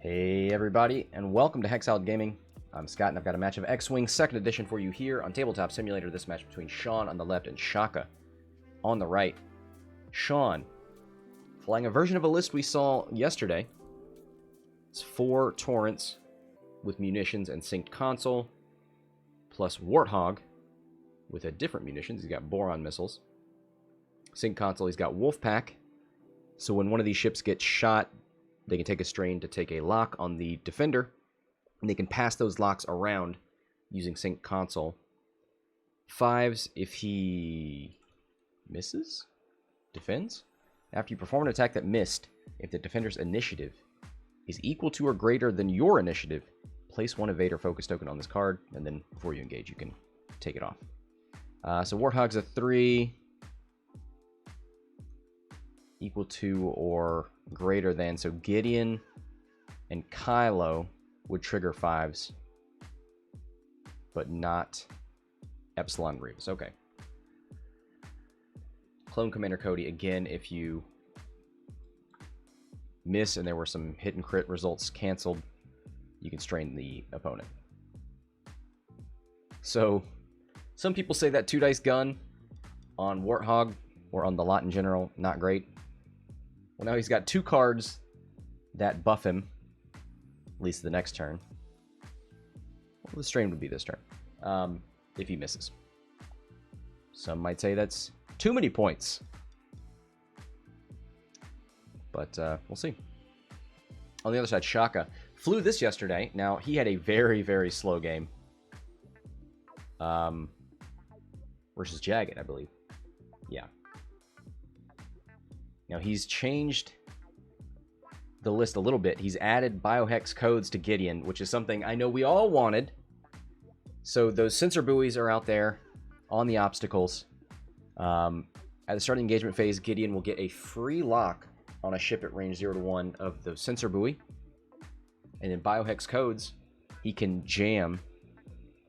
Hey everybody, and welcome to Hexiled Gaming. I'm Scott, and I've got a match of X-Wing 2nd Edition for you here on Tabletop Simulator. This match between Sean on the left and Shoko on the right. Sean, flying a version of a list we saw yesterday. It's 4 Torrents with munitions and synced console, plus Warthog with a different munitions. He's got Boron missiles. Synced console, he's got Wolfpack. So when one of these ships gets shot, they can take a strain to take a lock on the defender, and they can pass those locks around using sync console. 5s, if he misses, defends. After you perform an attack that missed, if the defender's initiative is equal to or greater than your initiative, place 1 evade or focus token on this card, and then before you engage, you can take it off. So Warthog's a 3. Equal to or greater than, so Gideon and Kylo would trigger 5s, but not Epsilon Rivas. Okay. Clone Commander Cody, again, if you miss and there were some hit and crit results canceled, you can strain the opponent. So, some people say that 2-dice gun on Warthog, or on the lot in general, not great. Well, now he's got 2 cards that buff him, at least the next turn. Well, the strain would be this turn, if he misses. Some might say that's too many points. But we'll see. On the other side, Shoko flew this yesterday. Now, he had a very, very slow game. Versus Jagged, I believe. Yeah. Now, he's changed the list a little bit. He's added biohex codes to Gideon, which is something I know we all wanted. So those sensor buoys are out there on the obstacles. At the starting engagement phase, Gideon will get a free lock on a ship at range 0 to 1 of the sensor buoy. And in biohex codes, he can jam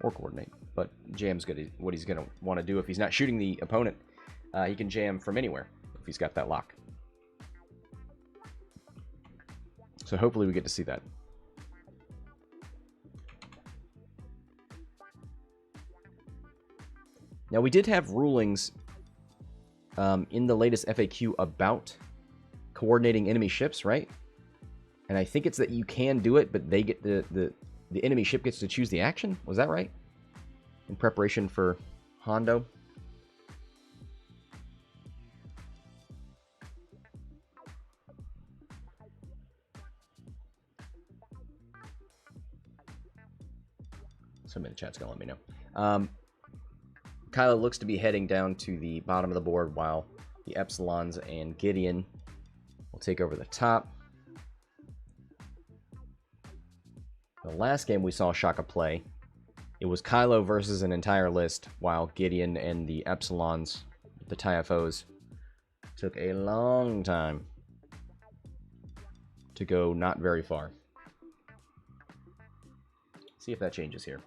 or coordinate. But jam's good. What he's going to want to do if he's not shooting the opponent. He can jam from anywhere if he's got that lock. So hopefully we get to see that. Now, we did have rulings in the latest FAQ about coordinating enemy ships, right? And I think it's that you can do it, but they get the enemy ship gets to choose the action. Was that right? In preparation for Hondo. Somebody in the chat's gonna let me know. Kylo looks to be heading down to the bottom of the board, while the Epsilons and Gideon will take over the top. The last game we saw Shoko play, it was Kylo versus an entire list, while Gideon and the Epsilons, the TIFOs, took a long time to go not very far. See if that changes here.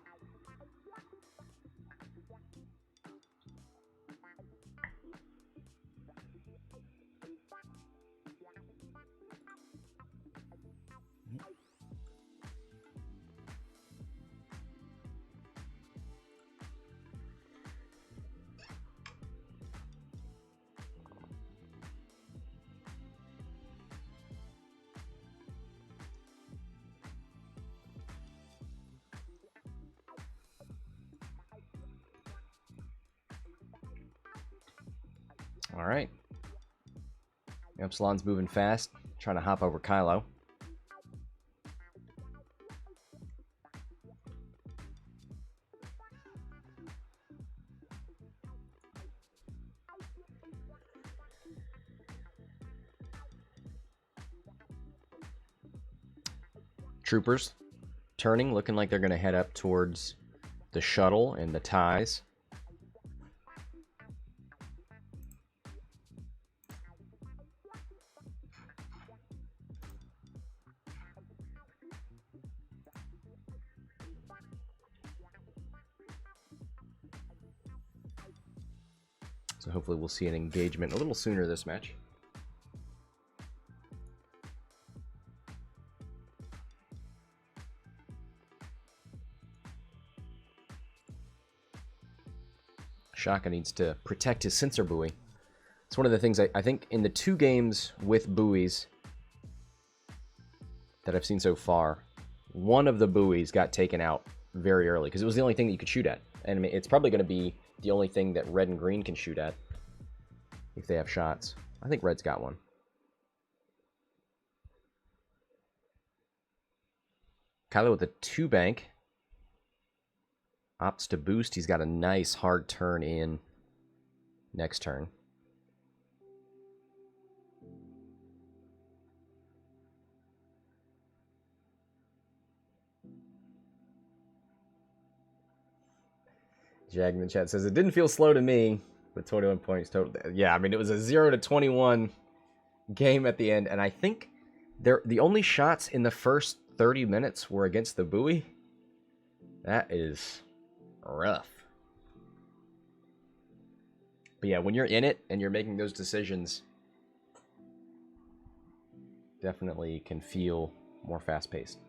All right. Epsilon's moving fast, trying to hop over Kylo. Troopers turning, looking like they're going to head up towards the shuttle and the ties. So hopefully we'll see an engagement a little sooner this match. Shoko needs to protect his sensor buoy. It's one of the things I think in the 2 games with buoys that I've seen so far, one of the buoys got taken out very early because it was the only thing that you could shoot at. And I mean, it's probably going to be the only thing that red and green can shoot at if they have shots. I think red's got one. Kylo with a 2 bank. Opts to boost. He's got a nice hard turn in next turn. Jag in the chat says, it didn't feel slow to me, but 21 points total. Yeah, I mean, it was a 0 to 21 game at the end, and I think the only shots in the first 30 minutes were against the buoy. That is rough. But yeah, when you're in it and you're making those decisions, definitely can feel more fast-paced.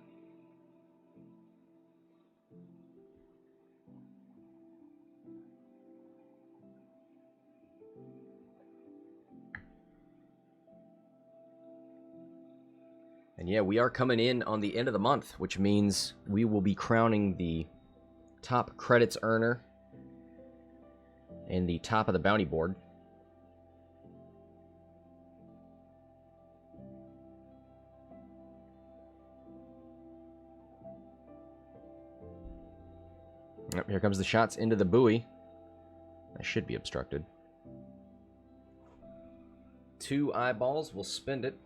And yeah, we are coming in on the end of the month, which means we will be crowning the top credits earner and the top of the bounty board. Yep, here comes the shots into the buoy. That should be obstructed. 2 eyeballs, we'll spend it.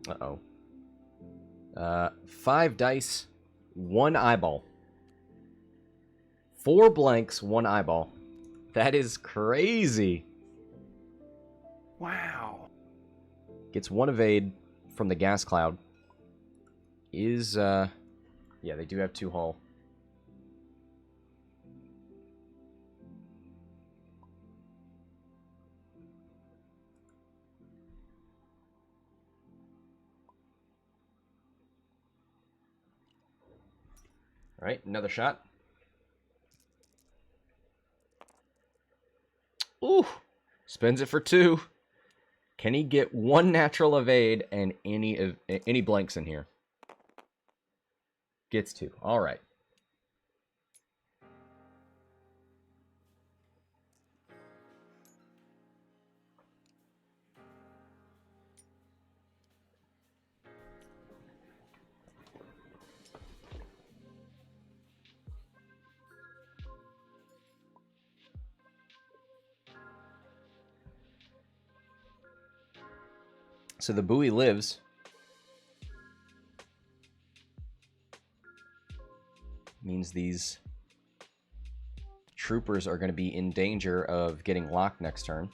Uh-oh. 5 dice, 1 eyeball. 4 blanks, 1 eyeball. That is crazy. Wow. Gets 1 evade from the gas cloud. Yeah, they do have 2 hull. All right, another shot. Ooh, spends it for 2. Can he get 1 natural evade and any blanks in here? Gets 2. All right. So the buoy lives. Means these troopers are going to be in danger of getting locked next turn.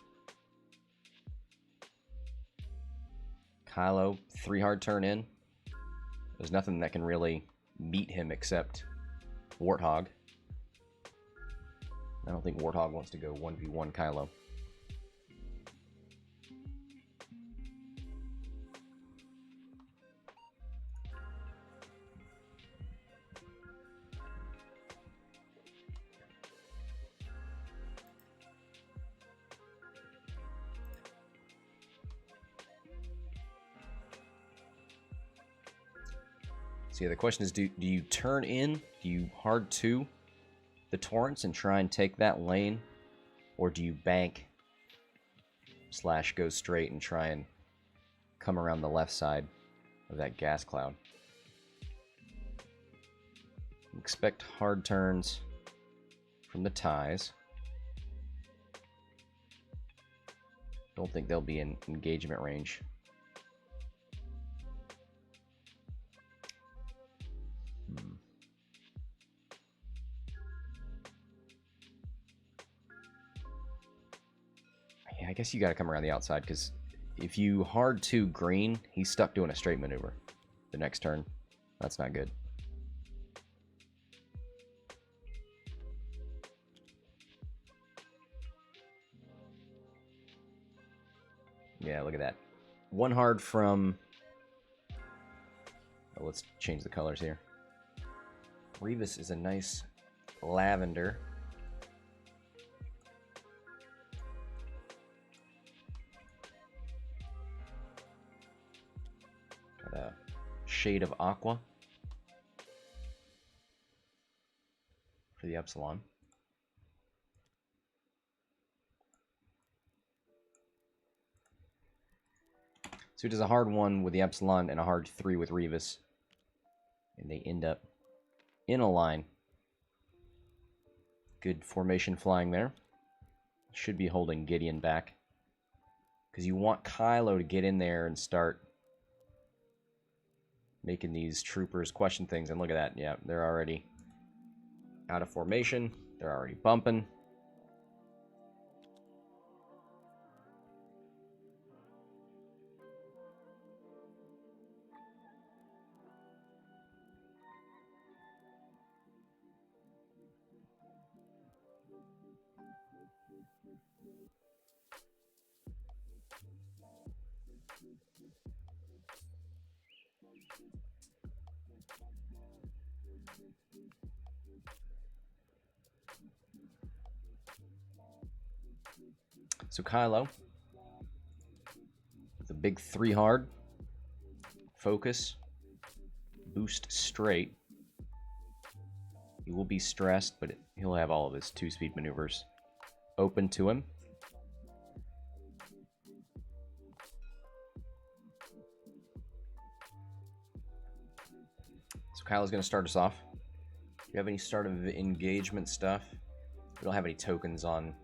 Kylo, 3 hard turn in. There's nothing that can really meet him except Warthog. I don't think Warthog wants to go 1v1 Kylo. So yeah, the question is, do you turn in? Do you hard 2 the torrents and try and take that lane? Or do you bank / go straight and try and come around the left side of that gas cloud? Expect hard turns from the ties. Don't think they'll be in engagement range. Yeah, I guess you got to come around the outside, because if you hard 2 green, he's stuck doing a straight maneuver the next turn. That's not good. Yeah, look at that. One hard from... Oh, let's change the colors here. Rivas is a nice lavender. Got a shade of aqua for the Epsilon. So he does a hard 1 with the Epsilon and a hard 3 with Rivas. And they end up in a line. Good formation flying there. Should be holding Gideon back. Because you want Kylo to get in there and start making these troopers question things. And look at that. Yeah, they're already out of formation. They're already bumping. So Kylo, with a big 3 hard, focus, boost straight. He will be stressed, but he'll have all of his 2-speed maneuvers open to him. So Kylo's going to start us off. Do you have any start of engagement stuff? We don't have any tokens on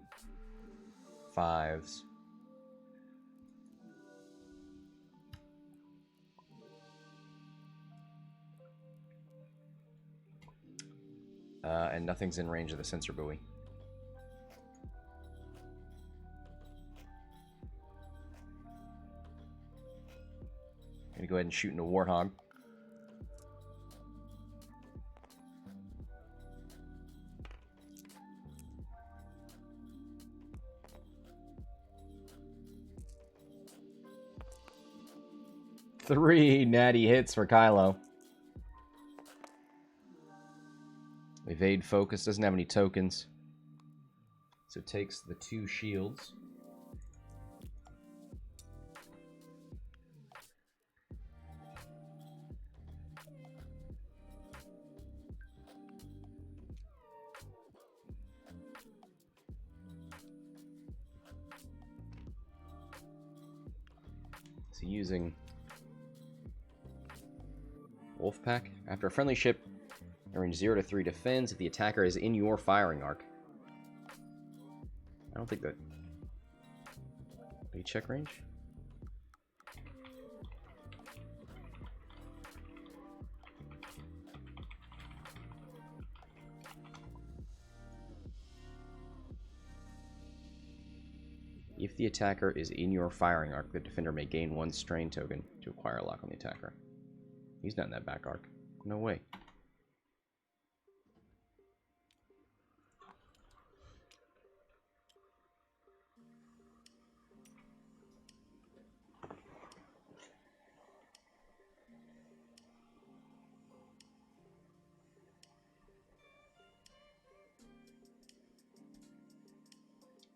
5s. And nothing's in range of the sensor buoy. I'm going to go ahead and shoot into Warthog. Three natty hits for Kylo. Evade focus, doesn't have any tokens. So takes the 2 shields. So using Wolfpack. After a friendly ship in range 0 to 3 defends if the attacker is in your firing arc. I don't think that... Do you check range? If the attacker is in your firing arc, the defender may gain 1 strain token to acquire a lock on the attacker. He's not in that back arc. No way.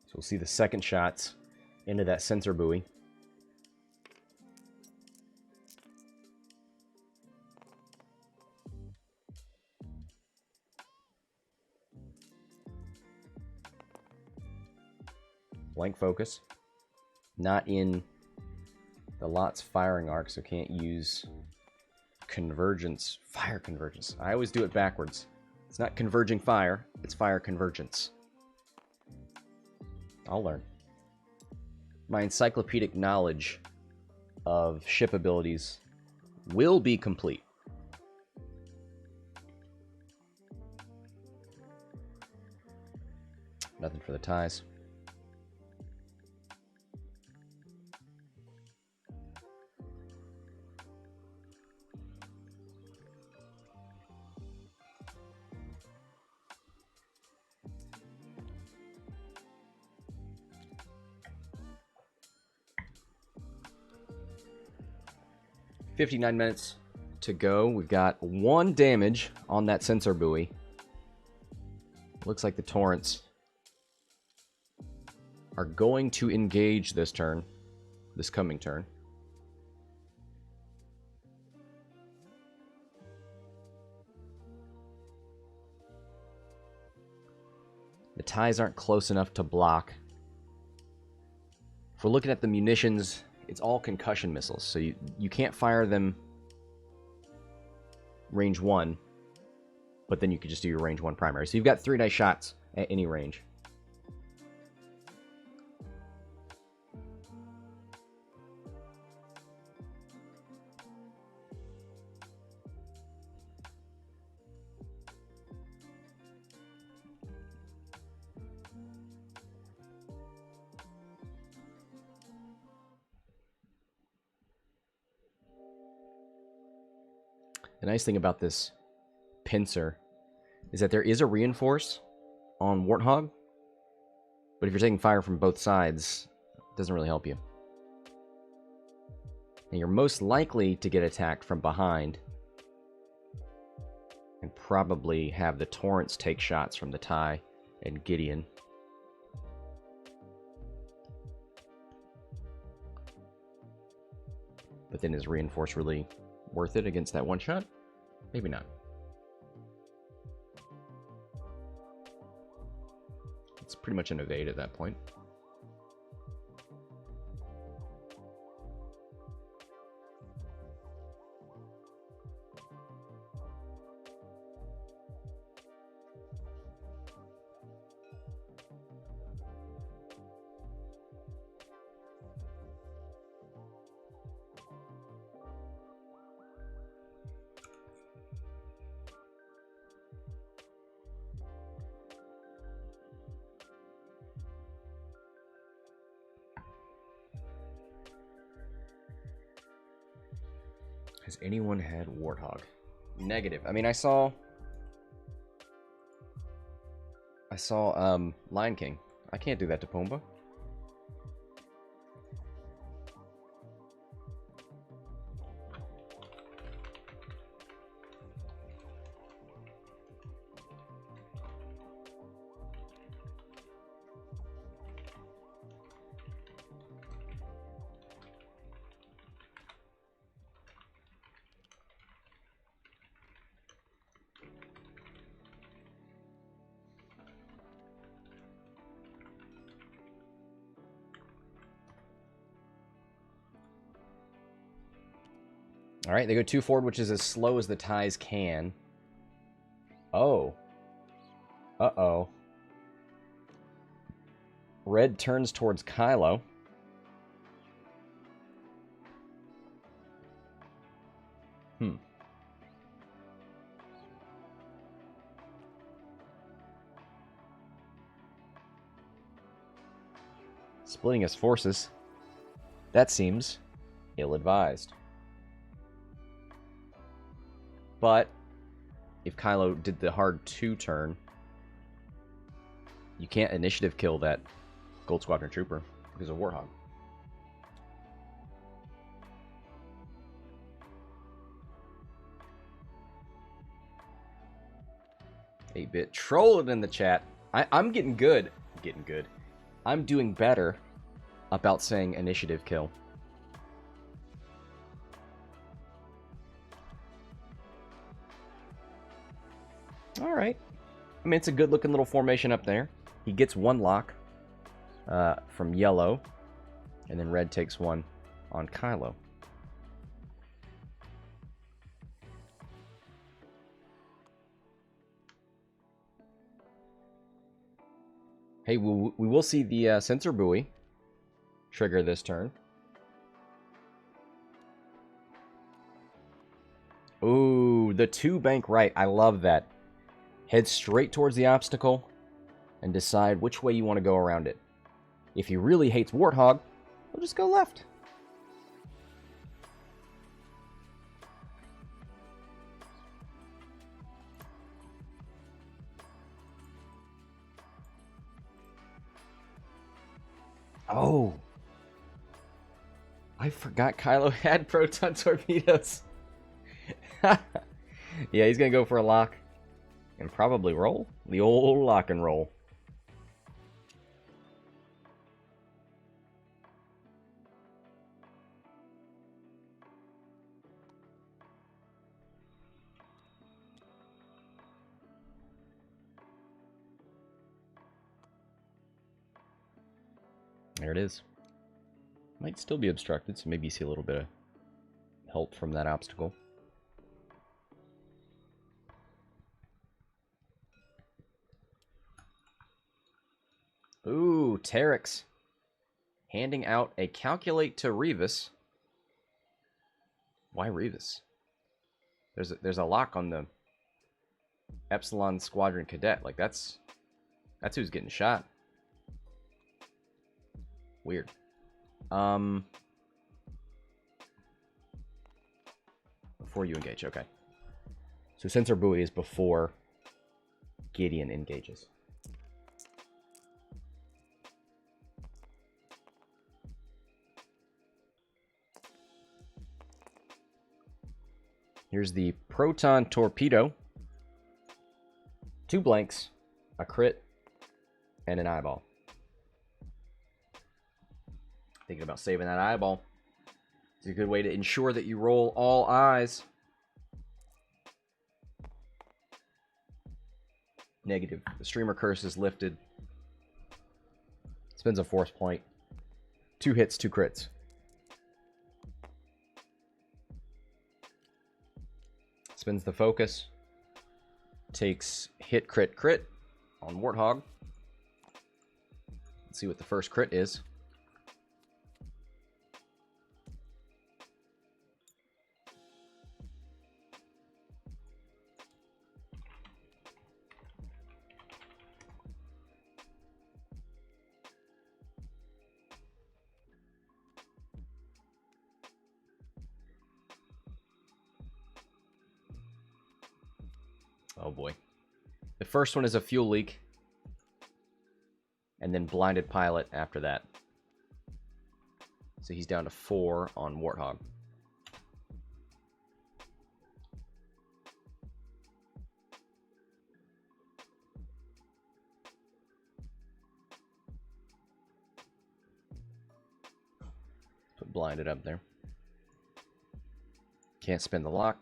So we'll see the second shots into that sensor buoy. Blank focus. Not in the lot's firing arc, so can't use convergence. Fire convergence. I always do it backwards. It's not converging fire, it's fire convergence. I'll learn. My encyclopedic knowledge of ship abilities will be complete. Nothing for the ties. 59 minutes to go. We've got 1 damage on that sensor buoy. Looks like the torrents are going to engage this turn, this coming turn. The ties aren't close enough to block. If we're looking at the munitions, it's all concussion missiles, so you can't fire them range 1, but then you could just do your range 1 primary. So you've got 3 nice shots at any range. The nice thing about this pincer is that there is a reinforce on Warthog, but if you're taking fire from both sides, it doesn't really help you. And you're most likely to get attacked from behind and probably have the torrents take shots from the tie and Gideon. But then is reinforce really worth it against that one shot? Maybe not. It's pretty much an evade at that point. Has anyone had Warthog? Negative. I mean, I saw Lion King. I can't do that to Pumbaa. All right, they go 2 forward, which is as slow as the ties can. Oh. Uh-oh. Red turns towards Kylo. Splitting his forces. That seems ill-advised. But if Kylo did the hard 2 turn, you can't initiative kill that Gold Squadron Trooper because of Warthog. 8-bit trolling in the chat. I'm getting good. I'm doing better about saying initiative kill. All right. I mean, it's a good-looking little formation up there. He gets 1 lock from yellow, and then red takes 1 on Kylo. Hey, we will see the sensor buoy trigger this turn. Ooh, the 2 bank right. I love that. Head straight towards the obstacle and decide which way you want to go around it. If he really hates Warthog, we'll just go left. Oh. I forgot Kylo had proton torpedoes. Yeah, he's going to go for a lock. And probably roll. The old lock and roll. There it is. Might still be obstructed, so maybe you see a little bit of help from that obstacle. Ooh, Terex. Handing out a calculate to Rivas. Why Rivas? There's a lock on the Epsilon Squadron Cadet. Like, that's who's getting shot. Weird. Before you engage, okay. So sensor buoy is before Gideon engages. Here's the proton torpedo. 2 blanks, a crit, and an eyeball. Thinking about saving that eyeball. It's a good way to ensure that you roll all eyes. Negative. The streamer curse is lifted. Spends a force point. 2 hits, 2 crits. Spins the focus. Takes hit, crit, crit on Warthog. Let's see what the first crit is. Oh boy. The first one is a fuel leak. And then blinded pilot after that. So he's down to 4 on Warthog. Put blinded up there. Can't spin the lock.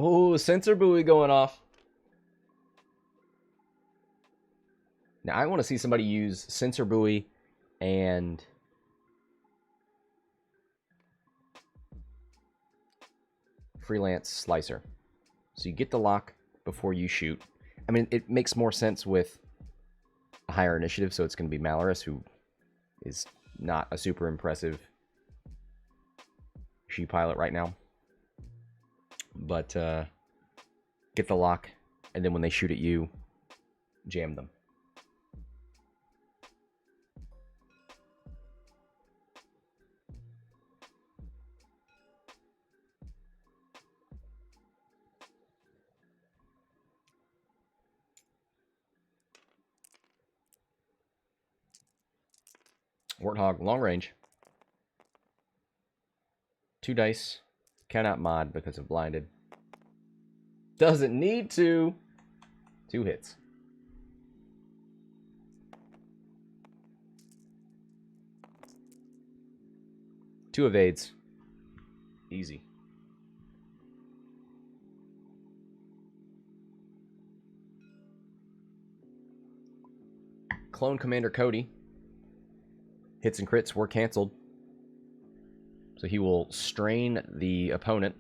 Oh, sensor buoy going off. Now, I want to see somebody use sensor buoy and freelance slicer. So you get the lock before you shoot. I mean, it makes more sense with a higher initiative, so it's going to be Malaris, who is not a super impressive she-pilot right now. But get the lock, and then when they shoot at you, jam them. Warthog, long range. 2 dice. Cannot mod because of blinded. Doesn't need to. 2 hits. Two evades. Easy. Clone Commander Cody. Hits and crits were canceled. So he will strain the opponent.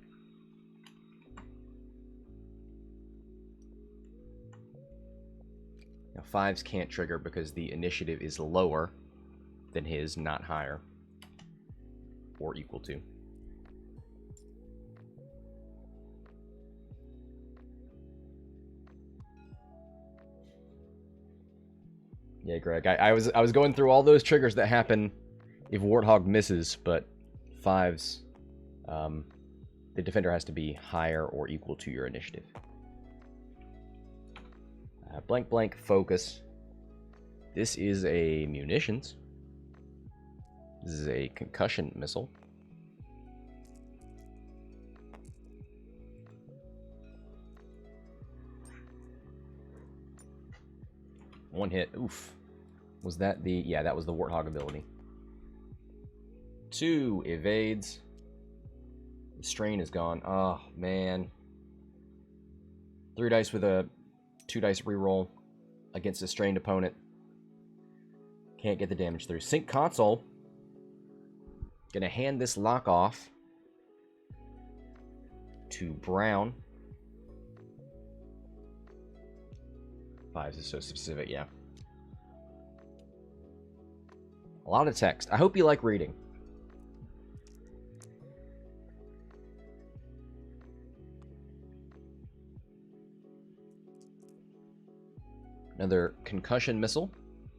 Now 5s can't trigger because the initiative is lower than his, not higher. Or equal to. Yeah, Greg. I was going through all those triggers that happen if Warthog misses, but 5s, the defender has to be higher or equal to your initiative. Blank blank focus. This is a munitions. This is a concussion missile. One hit. Oof. Was that the... Yeah, that was the Warthog ability. 2 evades. The strain is gone. Oh, man. 3 dice with a 2 dice reroll against a strained opponent. Can't get the damage through. Sync console. Gonna hand this lock off to Brown. 5 is so specific, yeah. A lot of text. I hope you like reading. Another concussion missile.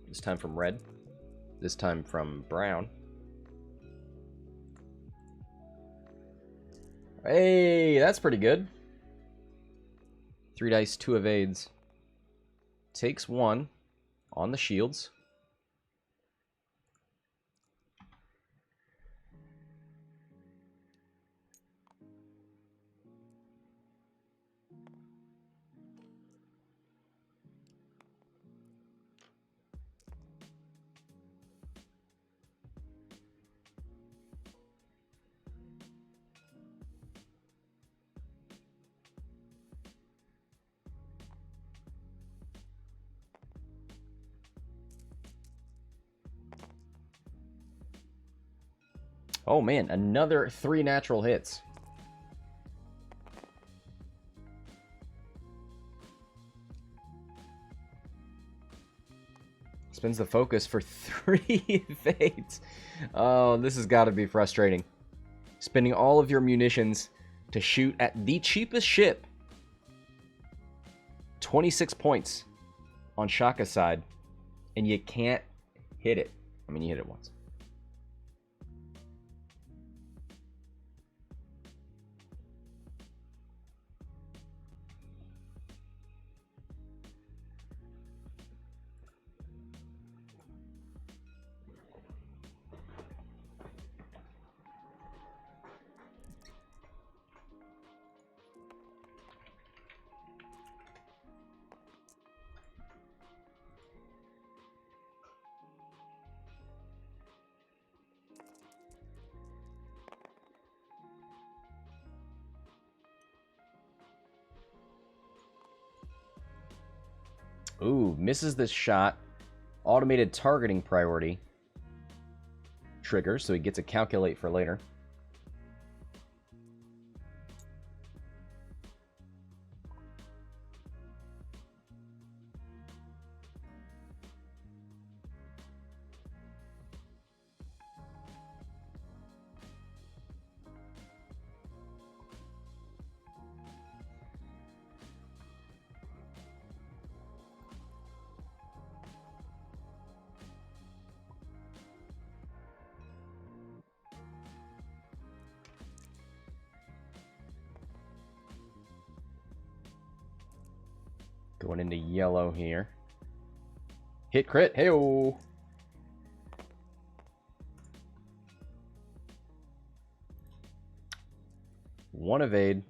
This time from Red. This time from Brown. Hey, that's pretty good. 3 dice, 2 evades. Takes 1 on the shields. Oh man, another 3 natural hits. Spends the focus for 3 evades. Oh, this has got to be frustrating. Spending all of your munitions to shoot at the cheapest ship. 26 points on Shoka's side, and you can't hit it. I mean, you hit it once. Ooh, misses this shot. Automated targeting priority triggers, so he gets a calculate for later. Going into yellow here. Hit crit. Hey-oh. One evade.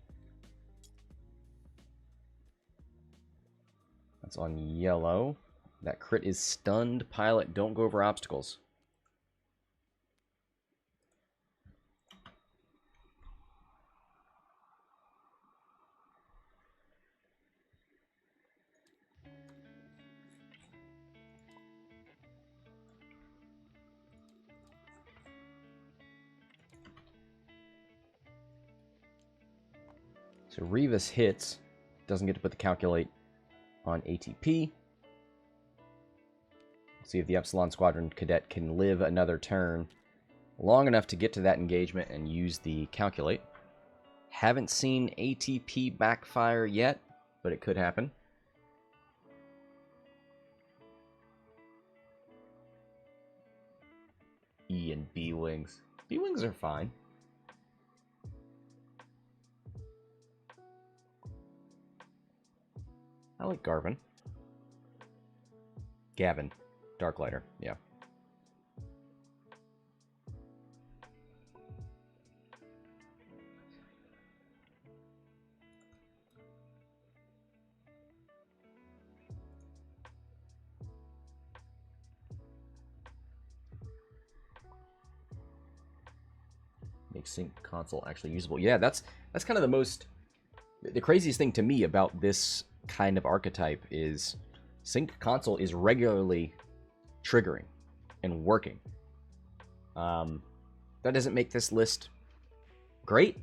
That's on yellow. That crit is stunned. Pilot, don't go over obstacles. So Rivas hits, doesn't get to put the calculate on ATP. See if the Epsilon Squadron Cadet can live another turn long enough to get to that engagement and use the calculate. Haven't seen ATP backfire yet, but it could happen. E and B wings. B wings are fine. I like Garvin. Gavin. Darklighter, yeah. Makes sync console actually usable. Yeah, that's kind of the craziest thing to me about this kind of archetype is sync console is regularly triggering and working. That doesn't make this list great,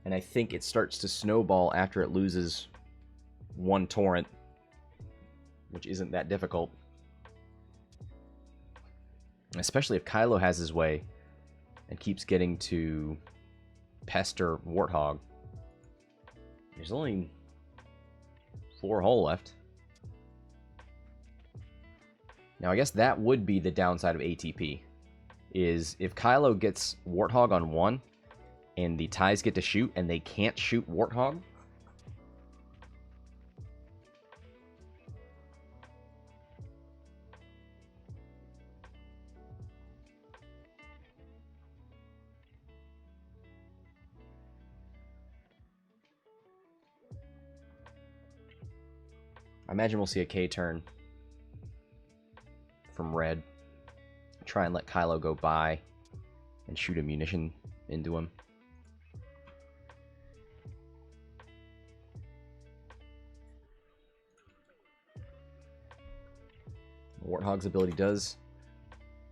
and I think it starts to snowball after it loses one torrent, which isn't that difficult. Especially if Kylo has his way and keeps getting to pester Warthog. There's only 4 hull left. Now, I guess that would be the downside of ATP, is if Kylo gets Warthog on 1, and the TIEs get to shoot, and they can't shoot Warthog, I imagine we'll see a K turn from Red. Try and let Kylo go by and shoot a munition into him. Warthog's ability does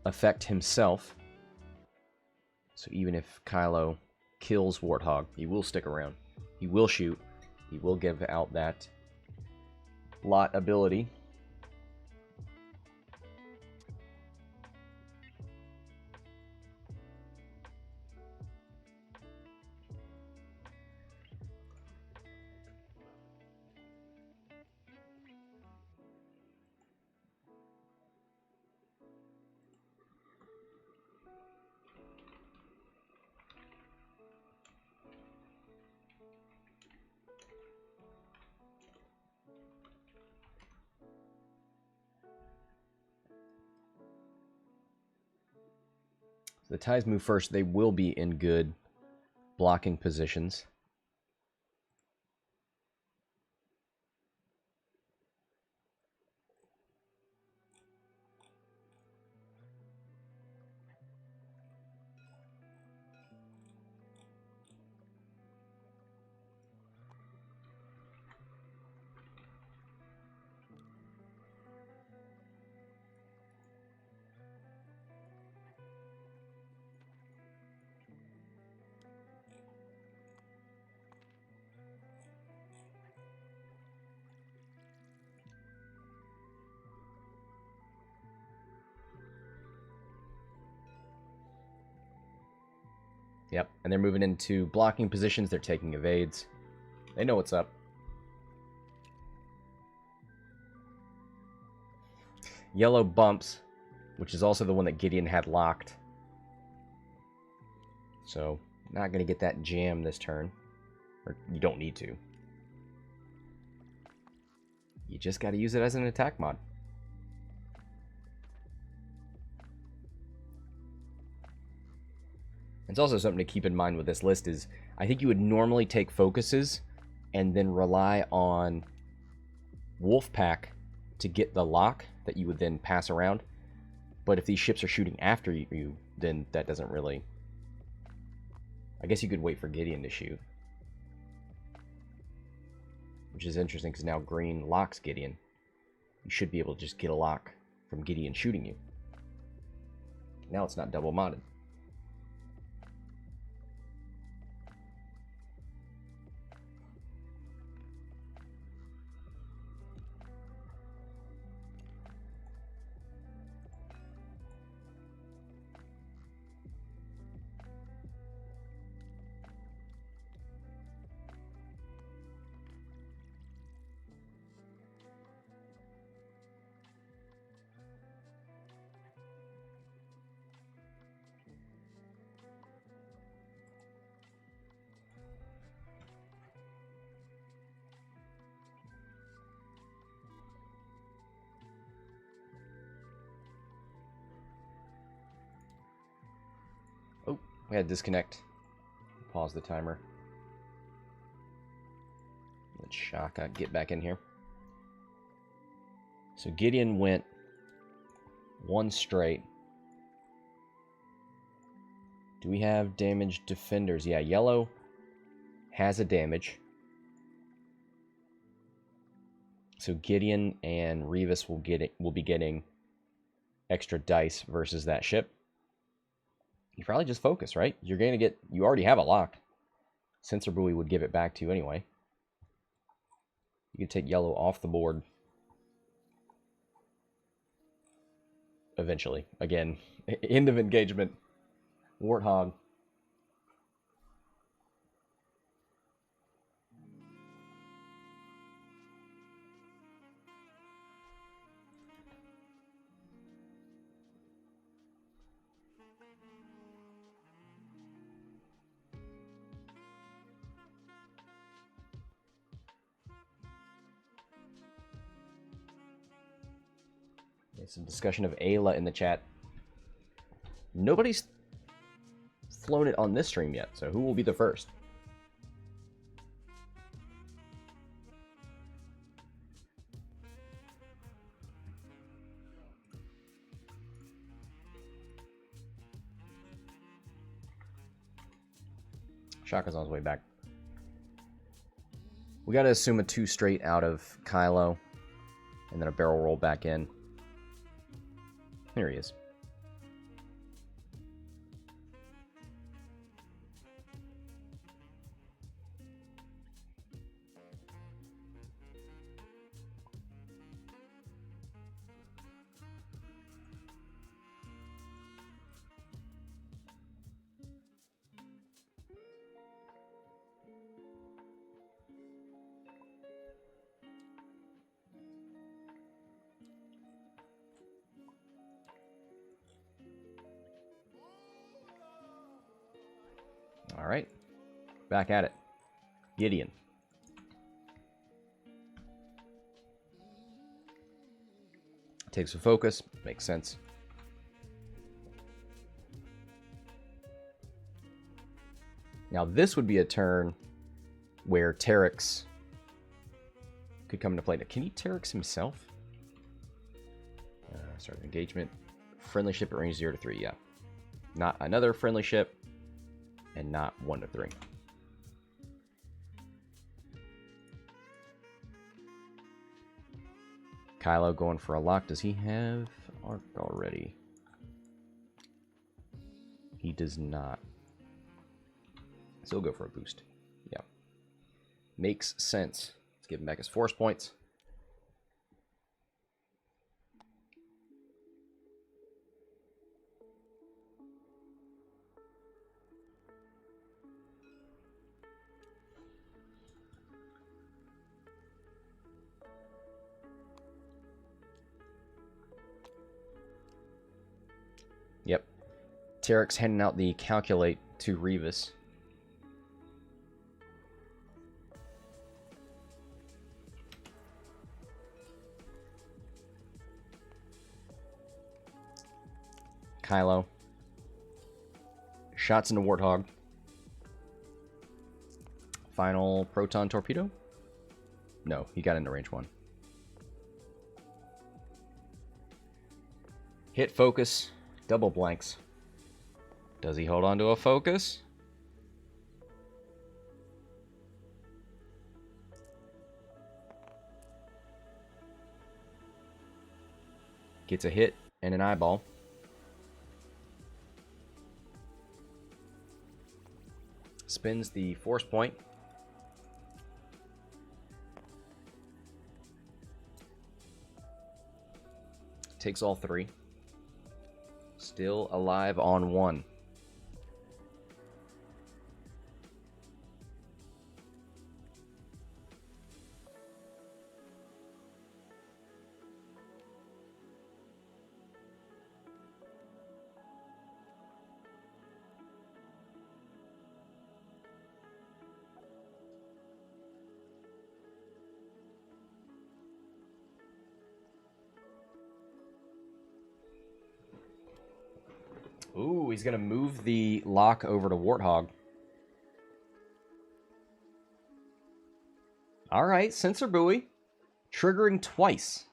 affect himself. So even if Kylo kills Warthog, he will stick around. He will shoot. He will give out that lot ability. The TIEs move first. They will be in good blocking positions. Yep, and they're moving into blocking positions. They're taking evades. They know what's up. Yellow bumps, which is also the one that Gideon had locked. So, not going to get that jam this turn. Or you don't need to. You just got to use it as an attack mod. It's also something to keep in mind with this list is, I think you would normally take focuses and then rely on Wolfpack to get the lock that you would then pass around. But if these ships are shooting after you, then that doesn't really... I guess you could wait for Gideon to shoot. Which is interesting because now green locks Gideon. You should be able to just get a lock from Gideon shooting you. Now it's not double modded. We had to disconnect. Pause the timer. Let Shoko get back in here. So Gideon went 1 straight. Do we have damaged defenders? Yeah, yellow has a damage. So Gideon and Rivas will be getting extra dice versus that ship. You probably just focus, right? You're going to get... You already have a lock. Sensor buoy would give it back to you anyway. You can take yellow off the board. Eventually. Again, end of engagement. Warthog. There's some discussion of Ayla in the chat. Nobody's flown it on this stream yet, so who will be the first? Shoko's on his way back. We got to assume a 2 straight out of Kylo, and then a barrel roll back in. Here he is. All right, back at it. Gideon. Takes a focus, makes sense. Now this would be a turn where Terex could come into play. Now, can he Terex himself? Start engagement. Friendly ship at range 0 to 3, yeah. Not another friendly ship. And not 1 to 3. Kylo going for a lock. Does he have arc already? He does not. So he'll go for a boost. Yeah. Makes sense. Let's give him back his force points. Yep. Terex handing out the calculate to Rivas. Kylo. Shots into Warthog. Final proton torpedo? No, he got into range 1. Hit focus. Double blanks. Does he hold on to a focus? Gets a hit and an eyeball. Spins the force point. Takes all 3. Still alive on 1. Ooh, he's going to move the lock over to Warthog. All right, sensor buoy. Triggering twice.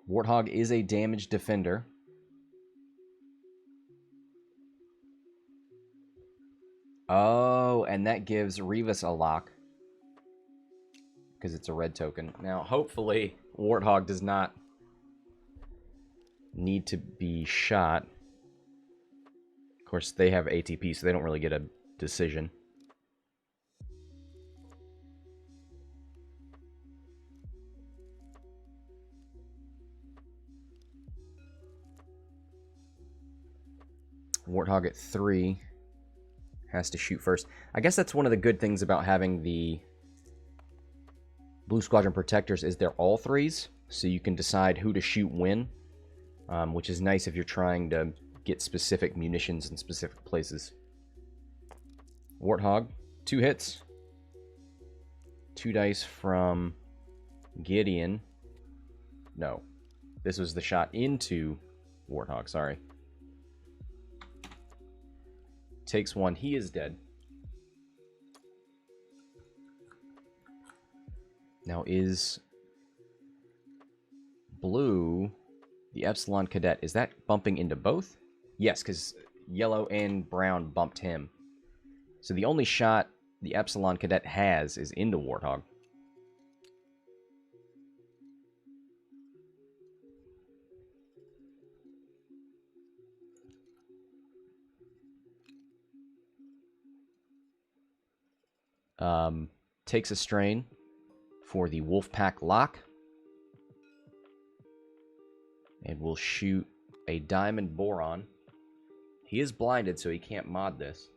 Warthog is a damaged defender. Oh, and that gives Rivas a lock. Because it's a red token. Now, hopefully, Warthog does not need to be shot. Of course, they have ATP, so they don't really get a decision. Warthog at 3 has to shoot first. I guess that's one of the good things about having the Blue Squadron Protectors is they're all 3s, so you can decide who to shoot when, which is nice if you're trying to get specific munitions in specific places. Warthog, 2 hits. 2 dice from Gideon. No, this was the shot into Warthog, sorry. Takes 1, he is dead. Now is blue, the Epsilon Cadet, is that bumping into both? Yes, because yellow and brown bumped him. So the only shot the Epsilon Cadet has is into Warthog. Takes a strain for the Wolfpack lock. And will shoot a diamond boron. He is blinded, so he can't mod this.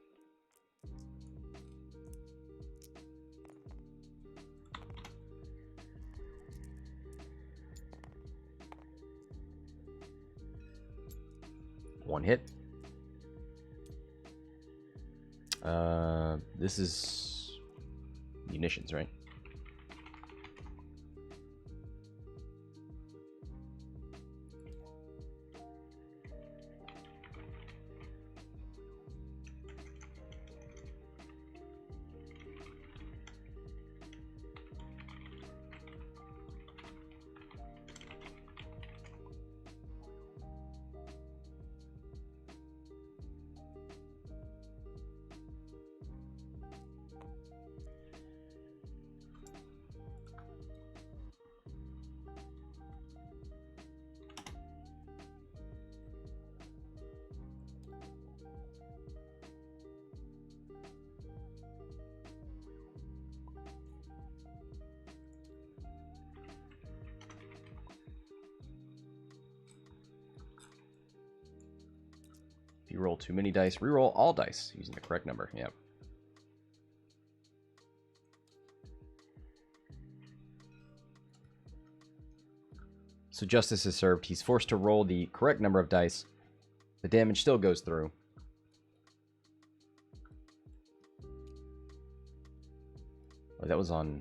One hit. This is munitions, right? If you roll too many dice, reroll all dice using the correct number. Yep. So justice is served. He's forced to roll the correct number of dice. The damage still goes through. Oh, that was on...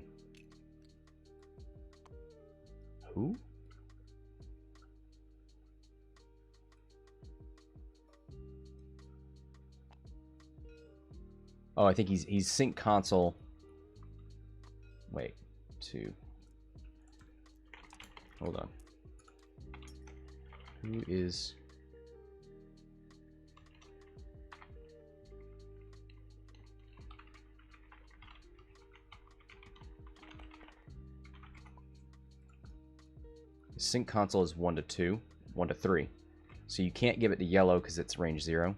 who? Oh, I think he's sync console. Wait, 2. Hold on. Who is... sync console is 1 to 2, 1 to 3. So you can't give it to yellow because it's range 0.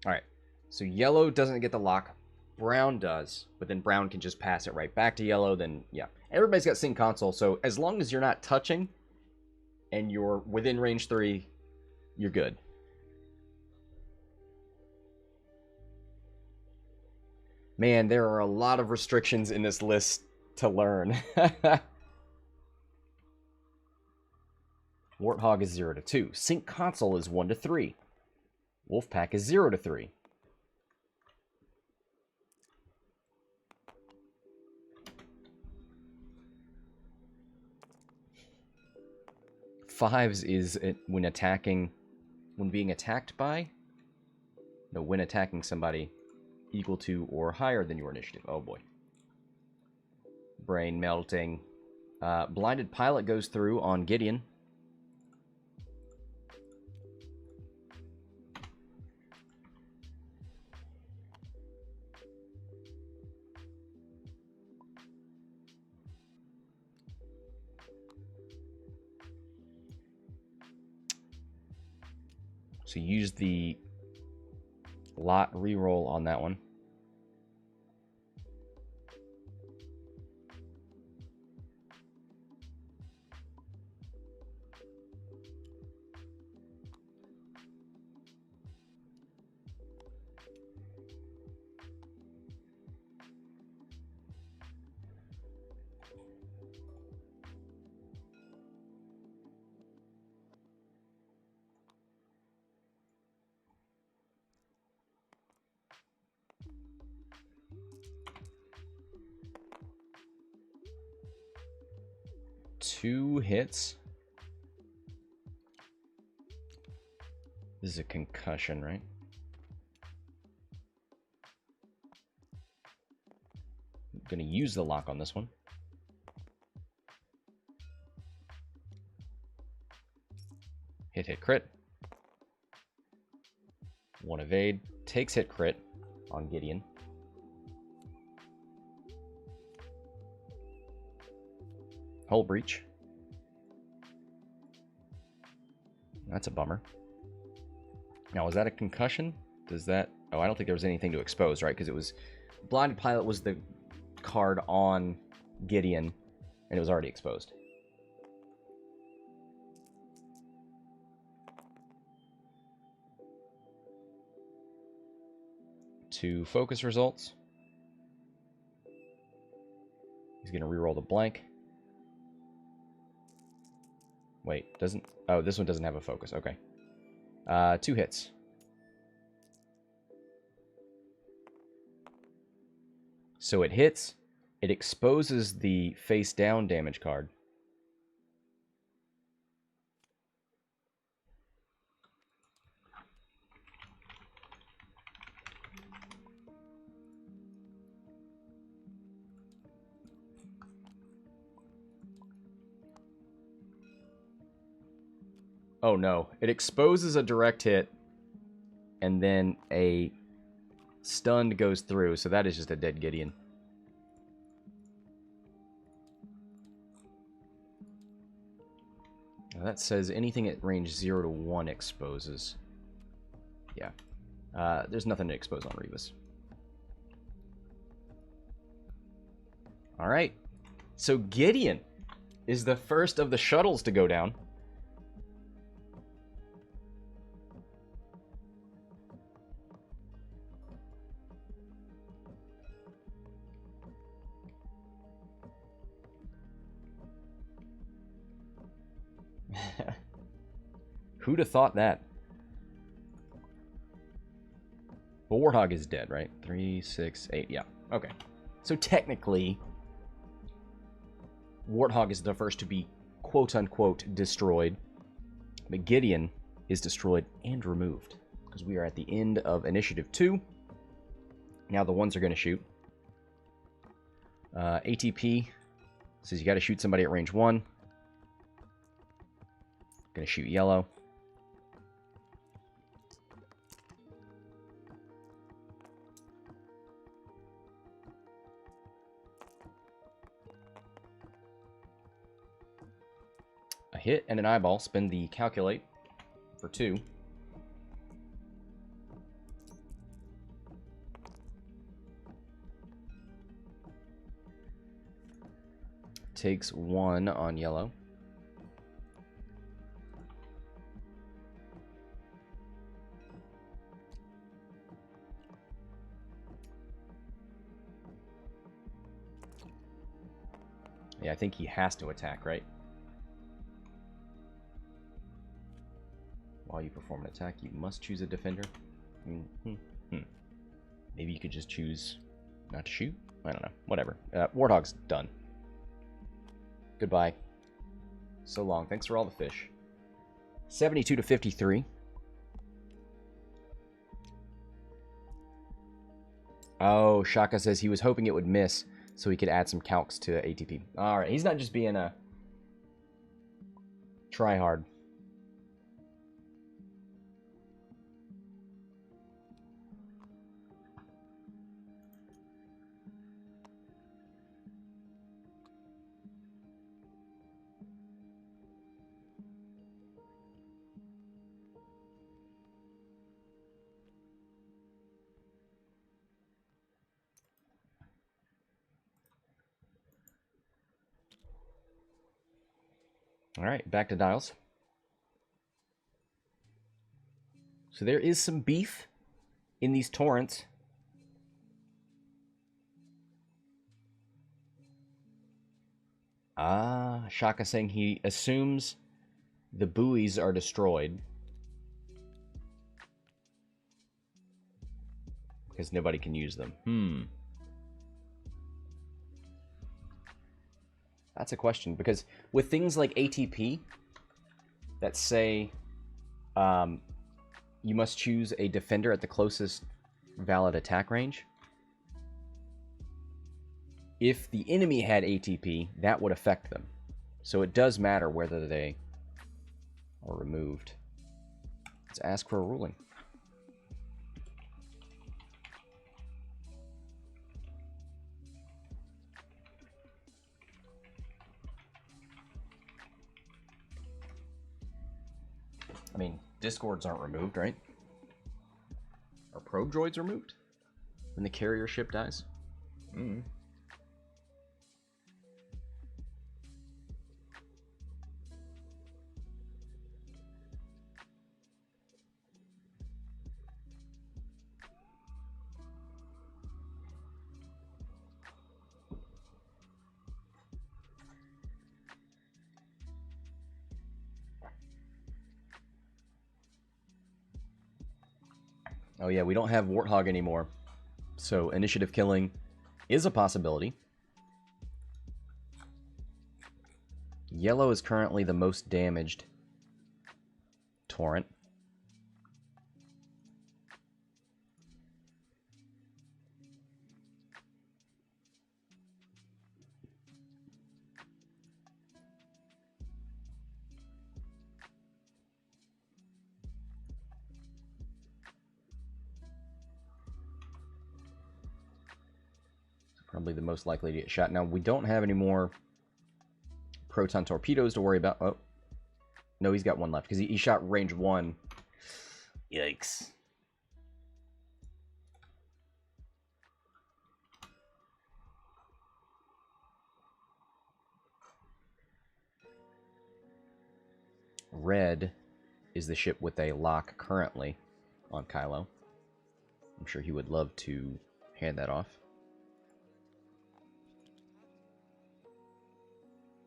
Alright, so yellow doesn't get the lock, brown does, but then brown can just pass it right back to yellow, then yeah. Everybody's got sync console, so as long as you're not touching and you're within range 3, you're good. Man, there are a lot of restrictions in this list to learn. Warthog is 0 to 2. Sync console is 1 to 3. Wolfpack is 0 to 3. 5s is when being attacked by? No, when attacking somebody equal to or higher than your initiative. Oh boy. Brain melting. Blinded Pilot goes through on Gideon. So use the lot reroll on that one. Two hits. This is a concussion, right? I'm going to use the lock on this one. Hit, crit. One evade. Takes hit, crit on Gideon. Hull breach. That's a bummer. Now, was that a concussion? Does that... Oh, I don't think there was anything to expose, right? Because it was... Blinded Pilot was the card on Gideon, and it was already exposed. Two focus results. He's going to reroll the blank. Wait, doesn't... Oh, this one doesn't have a focus. Okay. Two hits. So it hits. It exposes the face down damage card. Oh no, it exposes a direct hit, and then a stunned goes through, so that is just a dead Gideon. Now that says anything at range 0 to 1 exposes. Yeah. There's nothing to expose on Rivas. Alright. So Gideon is the first of the shuttles to go down. Who'd have thought that? Well, Warthog is dead, right? 3, 6, 8. Yeah. Okay. So technically, Warthog is the first to be quote-unquote destroyed. But Gideon is destroyed and removed. Because we are at the end of Initiative 2. Now the ones are going to shoot. ATP says you got to shoot somebody at range 1. Going to shoot yellow. A hit and an eyeball. Spend the calculate for 2. Takes 1 on yellow. Yeah, I think he has to attack, right? While you perform an attack, you must choose a defender. Maybe you could just choose not to shoot? I don't know. Whatever. Warthog's done. Goodbye. So long. Thanks for all the fish. 72 to 53. Oh, Shaka says he was hoping it would miss so he could add some calcs to ATP. All right, he's not just being a tryhard. All right, back to dials. So there is some beef in these torrents. Ah, Shaka saying he assumes the buoys are destroyed. Because nobody can use them. That's a question, because with things like ATP that say you must choose a defender at the closest valid attack range, if the enemy had ATP, that would affect them. So it does matter whether they are removed. Let's ask for a ruling. I mean, discords aren't removed, right? Are probe droids removed when the carrier ship dies? Oh yeah, we don't have Warthog anymore. So initiative killing is a possibility. Yellow is currently the most damaged torrent. Probably the most likely to get shot. Now, we don't have any more proton torpedoes to worry about. Oh, no, he's got one left because he shot range 1. Yikes. Red is the ship with a lock currently on Kylo. I'm sure he would love to hand that off.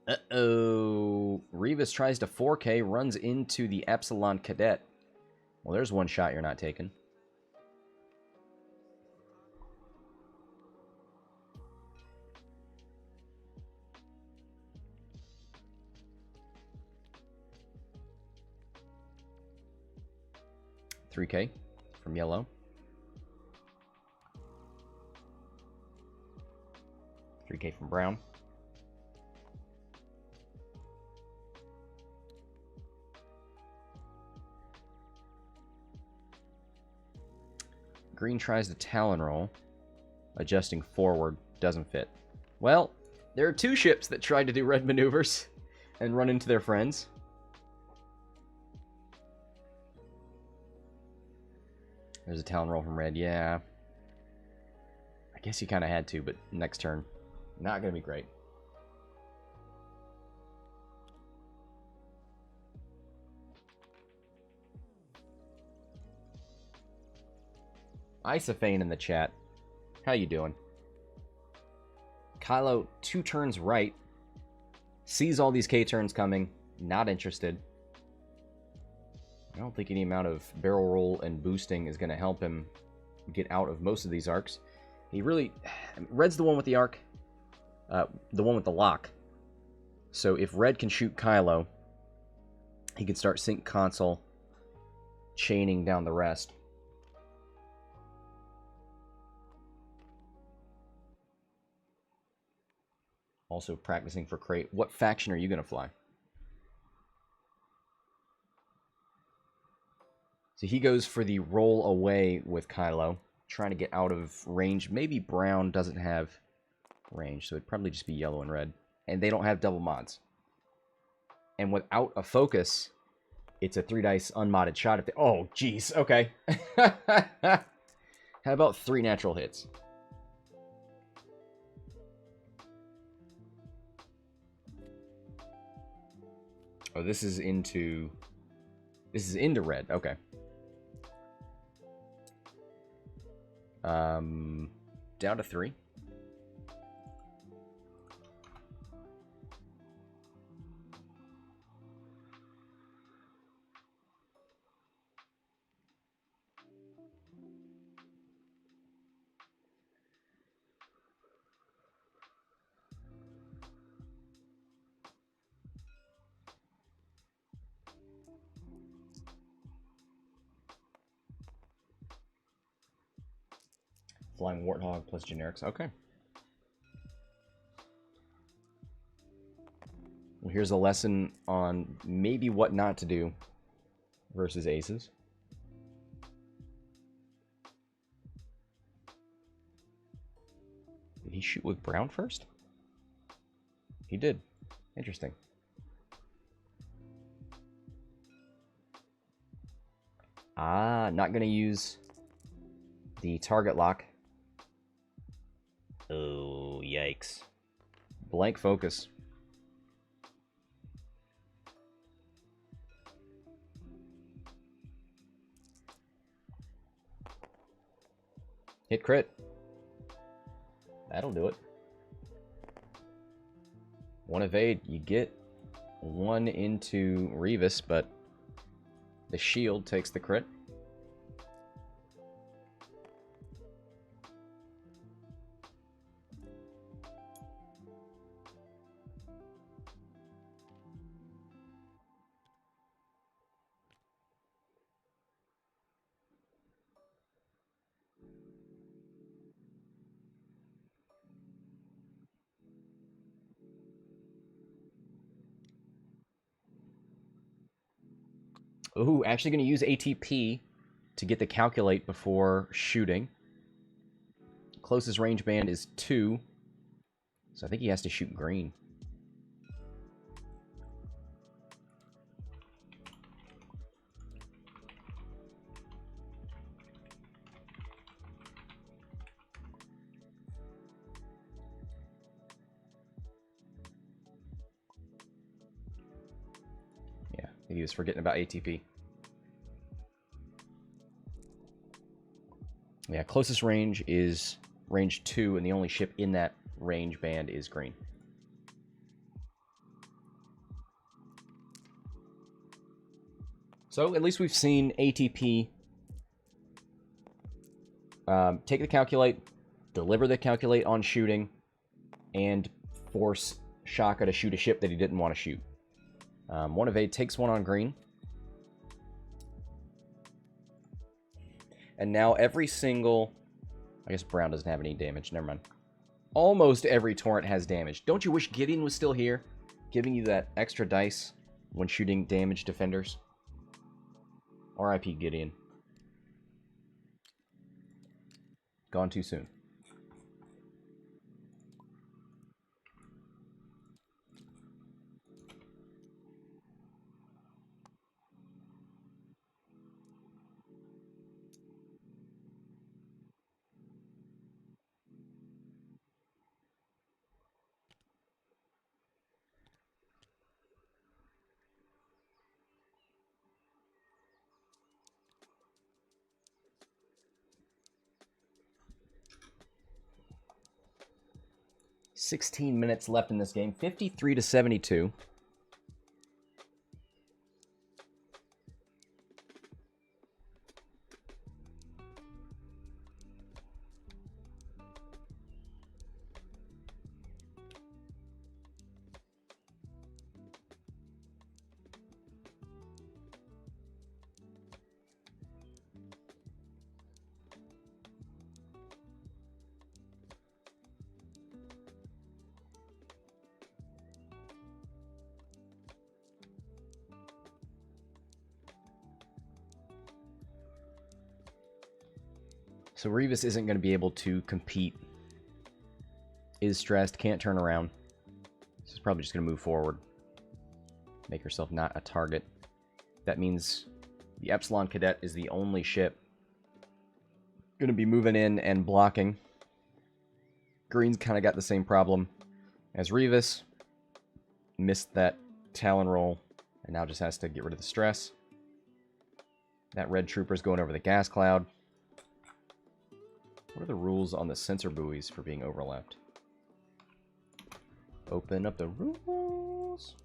Uh-oh. Rivas tries to 4K, runs into the Epsilon Cadet. Well, there's one shot you're not taking. $3K from yellow. $3K from brown. Green tries to Talon roll. Adjusting forward. Doesn't fit. Well, there are two ships that tried to do red maneuvers and run into their friends. There's a Talon roll from red. Yeah. I guess you kind of had to, but next turn. Not going to be great. Isophane in the chat. How you doing? Kylo, 2 turns right. Sees all these K-turns coming. Not interested. I don't think any amount of barrel roll and boosting is going to help him get out of most of these arcs. He really... Red's the one with the arc. The one with the lock. So if Red can shoot Kylo, he could start sync console, chaining down the rest. Also practicing for crate. What faction are you going to fly? So he goes for the roll away with Kylo, trying to get out of range. Maybe brown doesn't have range, so it'd probably just be yellow and red. And they don't have double mods. And without a focus, it's a 3 dice unmodded shot. If they... Oh, jeez. Okay. How about 3 natural hits? Oh, this is into red. Okay. Down to 3. Flying Warthog plus generics. Okay. Well, here's a lesson on maybe what not to do versus aces. Did he shoot with brown first? He did. Interesting. Ah, not going to use the target lock. Oh, yikes. Blank focus. Hit crit. That'll do it. 1 evade. You get 1 into Rivas, but the shield takes the crit. Ooh, actually going to use ATP to get the calculate before shooting. Closest range band is 2. So I think he has to shoot green. Yeah, I think he was forgetting about ATP. Yeah, closest range is range 2, and the only ship in that range band is green. So at least we've seen ATP take the calculate, deliver the calculate on shooting, and force Shoko to shoot a ship that he didn't want to shoot. 1 evade takes 1 on green. And now every single... I guess brown doesn't have any damage. Never mind. Almost every torrent has damage. Don't you wish Gideon was still here? Giving you that extra dice when shooting damaged defenders? R.I.P. Gideon. Gone too soon. $16 minutes left in this game. 53-72. So Rivas isn't going to be able to compete. Is stressed, can't turn around. She's probably just going to move forward. Make herself not a target. That means the Epsilon Cadet is the only ship going to be moving in and blocking. Green's kind of got the same problem as Rivas. Missed that Talon roll and now just has to get rid of the stress. That red trooper's going over the gas cloud. What are the rules on the sensor buoys for being overlapped? Open up the rules.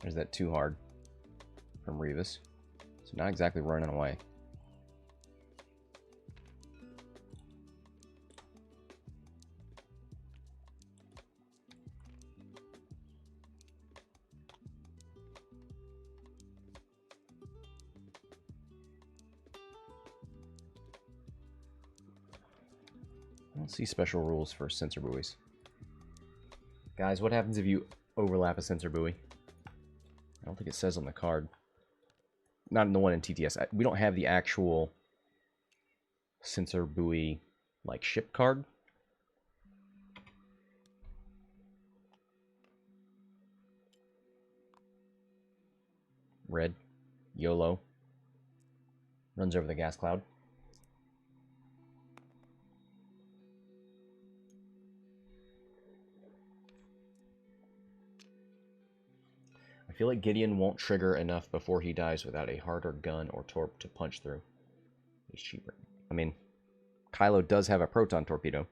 There's that too hard from Rivas. So not exactly running away. I don't see special rules for sensor buoys. Guys, what happens if you overlap a sensor buoy? I don't think it says on the card. Not in the one in TTS. We don't have the actual sensor buoy, like, ship card. Red. YOLO. Runs over the gas cloud. I feel like Gideon won't trigger enough before he dies without a harder gun or torp to punch through. He's cheaper. I mean, Kylo does have a proton torpedo.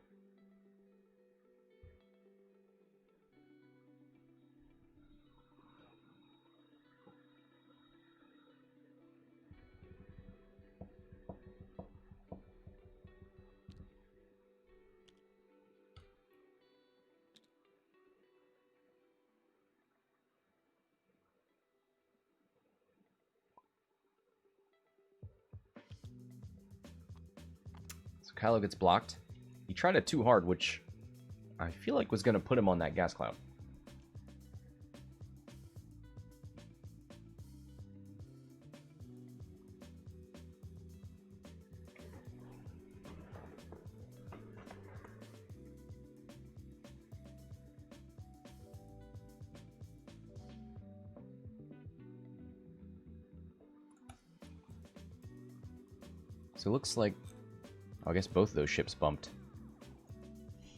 Kylo gets blocked. He tried it too hard, which I feel like was going to put him on that gas cloud. So it looks like, I guess both of those ships bumped.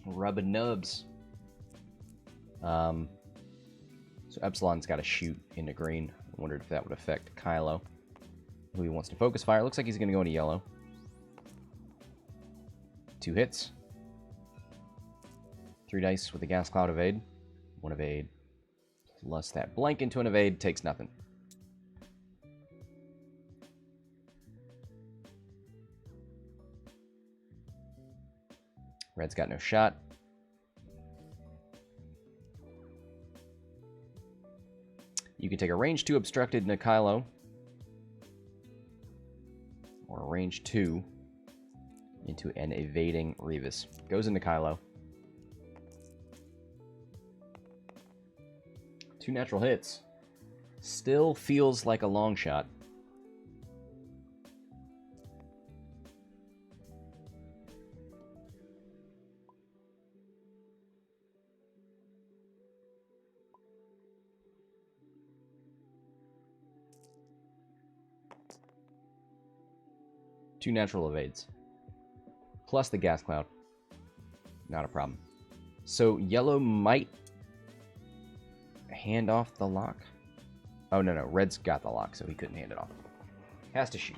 Rubbin' nubs. So Epsilon's got to shoot into green. I wondered if that would affect Kylo, who he wants to focus fire. Looks like he's going to go into yellow. 2 hits. 3 dice with the gas cloud evade. 1 evade. Plus that blank into an evade takes nothing. Red's got no shot. You can take a range 2 obstructed into Kylo. Or a range 2 into an evading Rivas. Goes into Kylo. 2 natural hits. Still feels like a long shot. Two natural evades. Plus the gas cloud. Not a problem. So yellow might hand off the lock. Oh, no. Red's got the lock, so he couldn't hand it off. Has to shoot.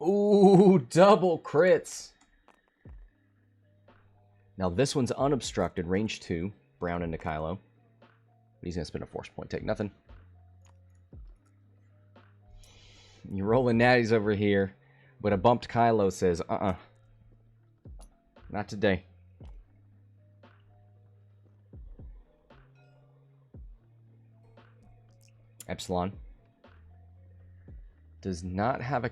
Ooh, double crits. Now this one's unobstructed, range 2, Brown into Kylo. But he's going to spend a force point, take nothing. You're rolling natties over here, but a bumped Kylo says, not today. Epsilon does not have a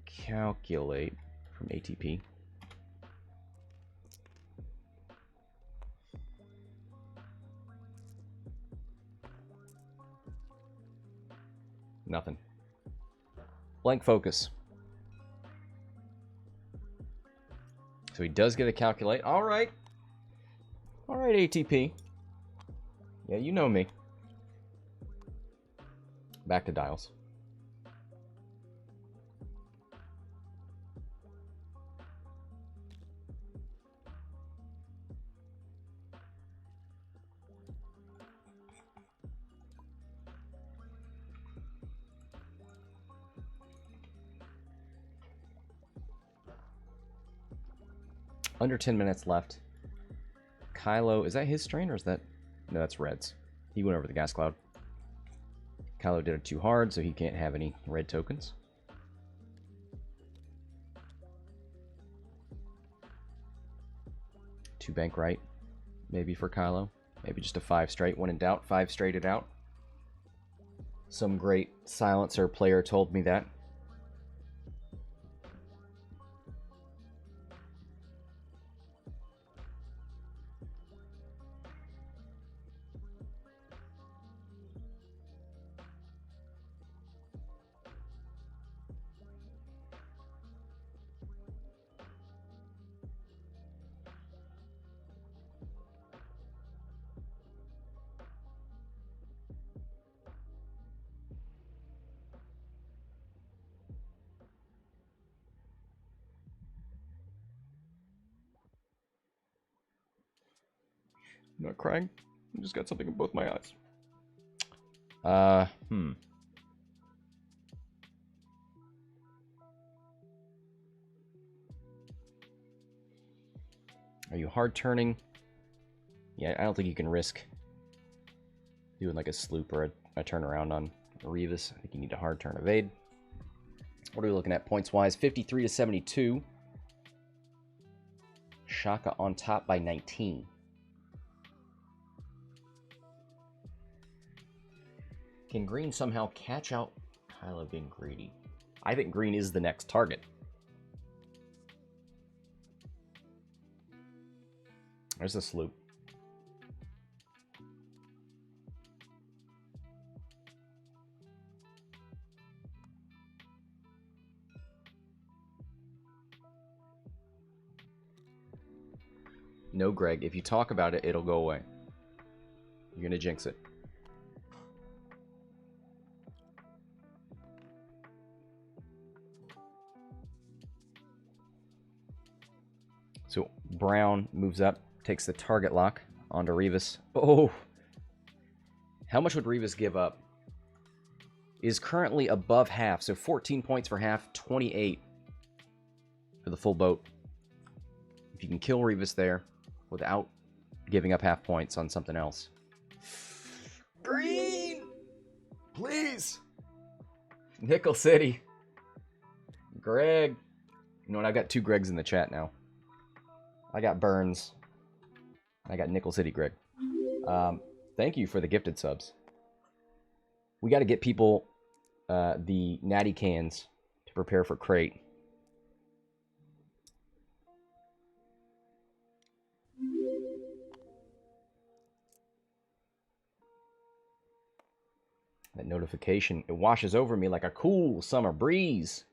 calculate from ATP. Nothing. Blank focus. So he does get a calculate. All right. All right, ATP. Yeah, you know me. Back to dials. Under 10 minutes left. Kylo, is that his strain or is that... No, that's Red's. He went over the gas cloud. Kylo did it too hard, so he can't have any red tokens. Two bank right, maybe for Kylo. Maybe just a 5 straight. When in doubt, 5 straight it out. Some great silencer player told me that. I'm not crying. I just got something in both my eyes. Are you hard turning? Yeah, I don't think you can risk doing like a sloop or a turnaround on Rivas. I think you need a hard turn evade. What are we looking at points wise? 53 to 72. Shoko on top by 19. Can green somehow catch out Kylo being greedy? I think green is the next target. There's the sloop. No, Greg. If you talk about it, it'll go away. You're going to jinx it. So Brown moves up, takes the target lock onto Rivas. Oh! How much would Rivas give up? Is currently above half, so 14 points for half, 28 for the full boat. If you can kill Rivas there without giving up half points on something else. Green! Please! Nickel City. Greg. You know what? I've got 2 Gregs in the chat now. I got Burns. I got Nickel City Greg. Thank you for the gifted subs. We got to get people the natty cans to prepare for crate. That notification, it washes over me like a cool summer breeze.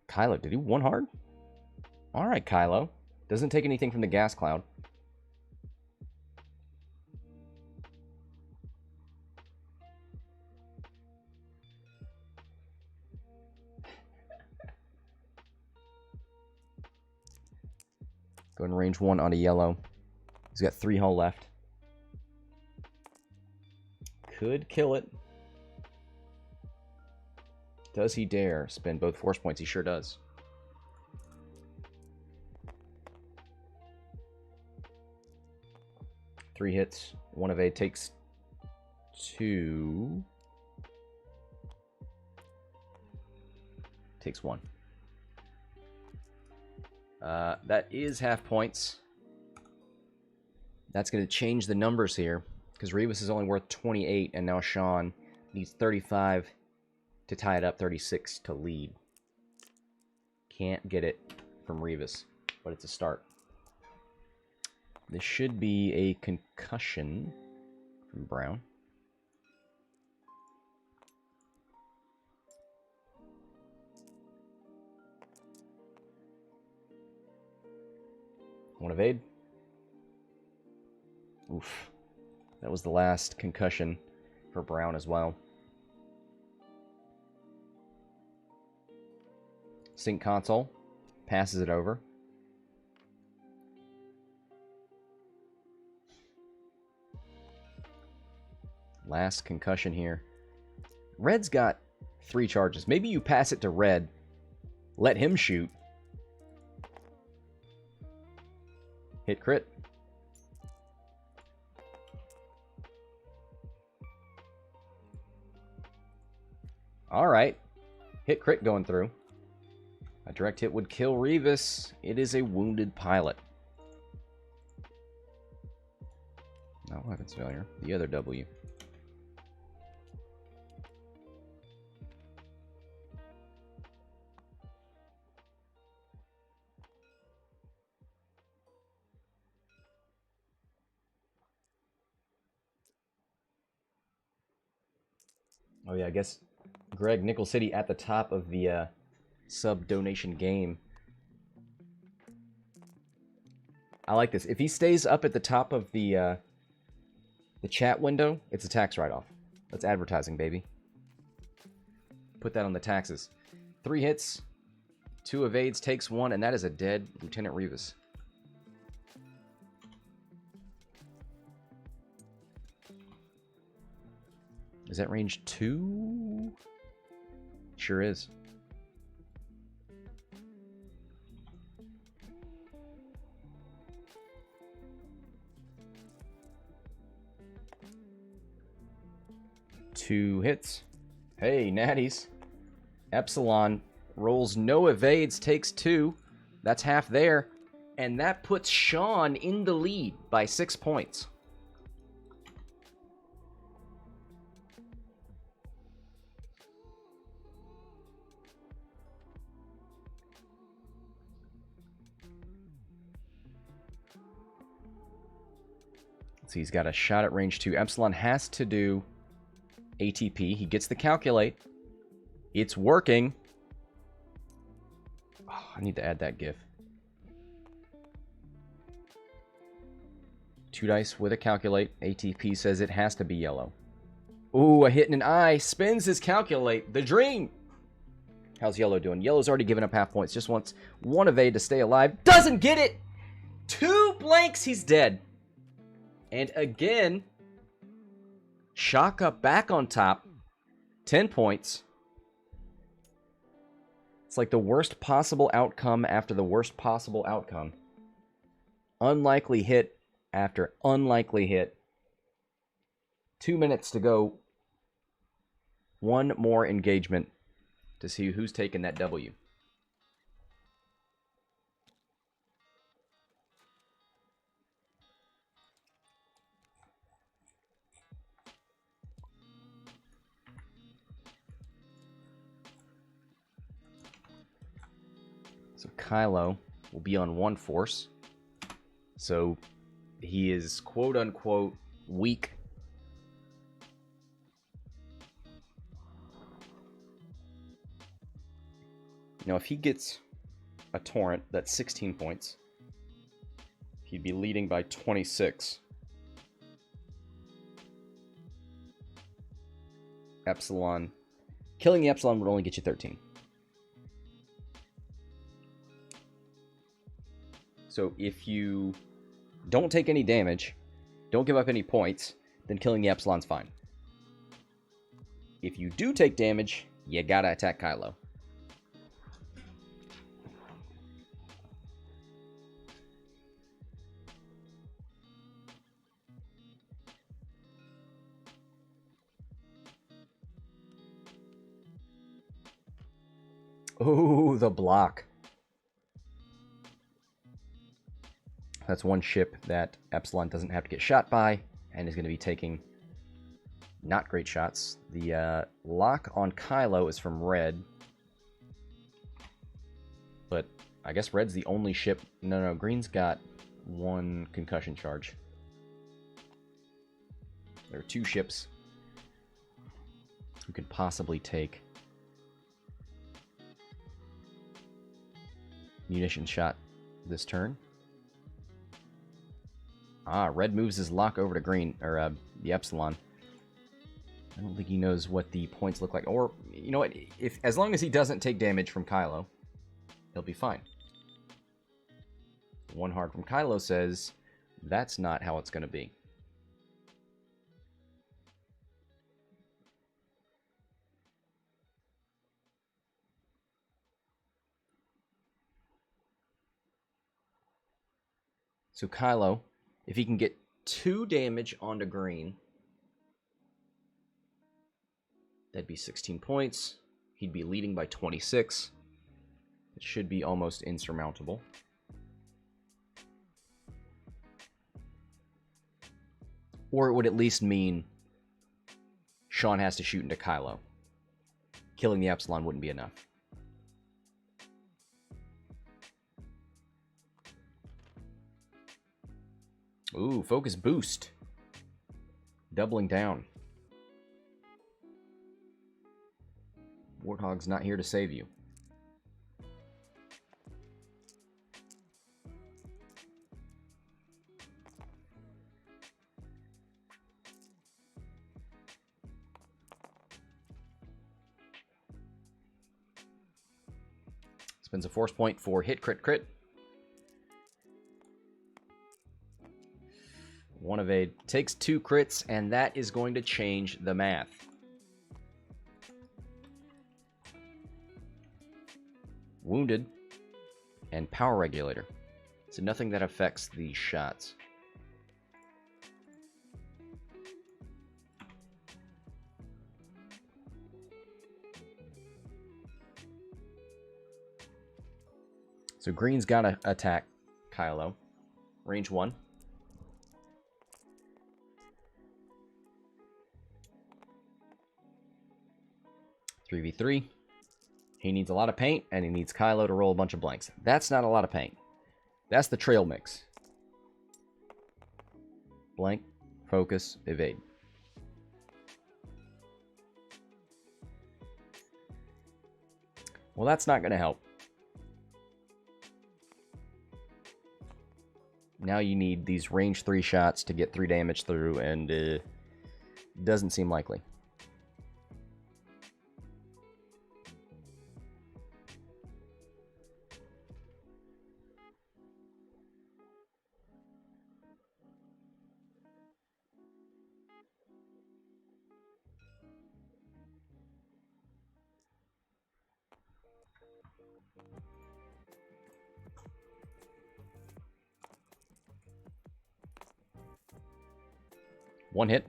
Kylo, did he one hard? All right, Kylo. Doesn't take anything from the gas cloud. Go ahead and range 1 onto yellow. He's got 3 hull left. Could kill it. Does he dare spend both force points? He sure does. Three hits. One evade takes 2. Takes 1. That is half points. That's going to change the numbers here, because Rivas is only worth 28, and now Sean needs 35 to tie it up, 36 to lead. Can't get it from Rivas, but it's a start. This should be a concussion from Brown. One evade. Oof. That was the last concussion for Brown as well. Sync console. Passes it over. Last concussion here. Red's got 3 charges. Maybe you pass it to Red. Let him shoot. Hit crit. Alright. Hit crit going through. A direct hit would kill Rivas. It is a wounded pilot. No weapons failure. The other W. Oh yeah, I guess Greg, Nickel City at the top of the sub-donation game. I like this. If he stays up at the top of the chat window, it's a tax write-off. That's advertising, baby. Put that on the taxes. 3 hits, 2 evades, takes 1, and that is a dead Lieutenant Rivas. Is that range 2? Sure is. Two hits. Hey, natties. Epsilon rolls no evades, takes 2. That's half there. And that puts Sean in the lead by 6 points. So he's got a shot at range 2. Epsilon has to do ATP. He gets the calculate. It's working. Oh, I need to add that GIF. 2 dice with a calculate. ATP says it has to be yellow. Ooh, a hit in an eye. Spins his calculate. The dream. How's yellow doing? Yellow's already given up half points. Just wants 1 evade to stay alive. Doesn't get it. 2 blanks. He's dead. And again, Shoko back on top. 10 points. It's like the worst possible outcome after the worst possible outcome. Unlikely hit after unlikely hit. 2 minutes to go. 1 more engagement to see who's taking that W. So Kylo will be on 1 force. So he is quote-unquote weak. Now if he gets a torrent, that's 16 points. He'd be leading by 26. Epsilon. Killing the Epsilon would only get you 13. So if you don't take any damage, don't give up any points, then killing the Epsilon's fine. If you do take damage, You gotta attack Kylo. Ooh, the block. That's one ship that Epsilon doesn't have to get shot by, and is going to be taking not great shots. The lock on Kylo is from Red. But I guess Red's the only ship... No, Green's got one concussion charge. There are two ships who could possibly take munition shot this turn. Ah, Red moves his lock over to Green, or the Epsilon. I don't think he knows what the points look like. Or, you know what, as long as he doesn't take damage from Kylo, he'll be fine. One hard from Kylo says, that's not how it's going to be. So Kylo, if he can get 2 damage onto Green, that'd be 16 points. He'd be leading by 26. It should be almost insurmountable. Or it would at least mean Sean has to shoot into Kylo. Killing the Epsilon wouldn't be enough. Ooh, focus boost. Doubling down. Warthog's not here to save you. Spends a force point for hit, crit, crit. 1 evade. Takes 2 crits, and that is going to change the math. Wounded and power regulator. So nothing that affects the shots. So Green's got to attack Kylo. Range 1. (3v3). He needs a lot of paint, and he needs Kylo to roll a bunch of blanks. That's not a lot of paint. That's the trail mix. Blank, focus, evade. Well, that's not going to help. Now you need these range 3 shots to get 3 damage through, and doesn't seem likely. One hit.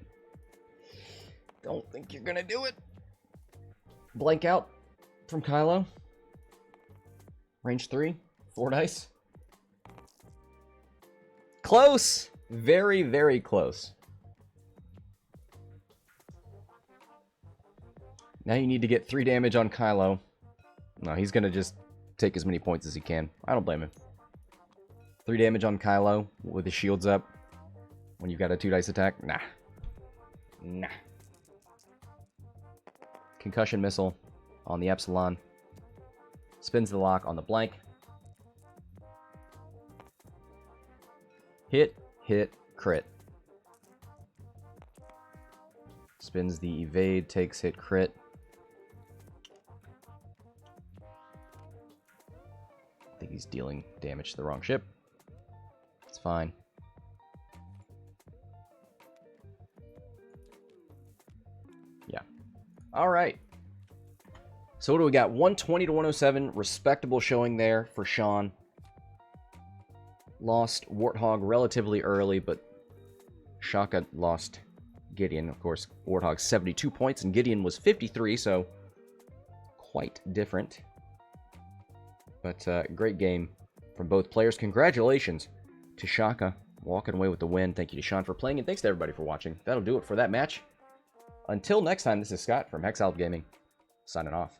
Don't think you're gonna do it. Blank out from Kylo. Range 3. 4 dice. Close! Very, very close. Now you need to get 3 damage on Kylo. No, he's gonna just take as many points as he can. I don't blame him. 3 damage on Kylo with his shields up. When you've got a 2 dice attack? Nah. Nah. Concussion missile on the Epsilon. Spins the lock on the blank. Hit, hit, crit. Spins the evade, takes hit, crit. I think he's dealing damage to the wrong ship. It's fine. Yeah. All right. So what do we got? 120 to 107. Respectable showing there for Sean. Lost Warthog relatively early, but Shoko lost Gideon. Of course, Warthog 72 points, and Gideon was 53, so quite different. But great game from both players. Congratulations to Shoko, walking away with the win. Thank you to Sean for playing, and thanks to everybody for watching. That'll do it for that match. Until next time, this is Scott from Hexiled Gaming, signing off.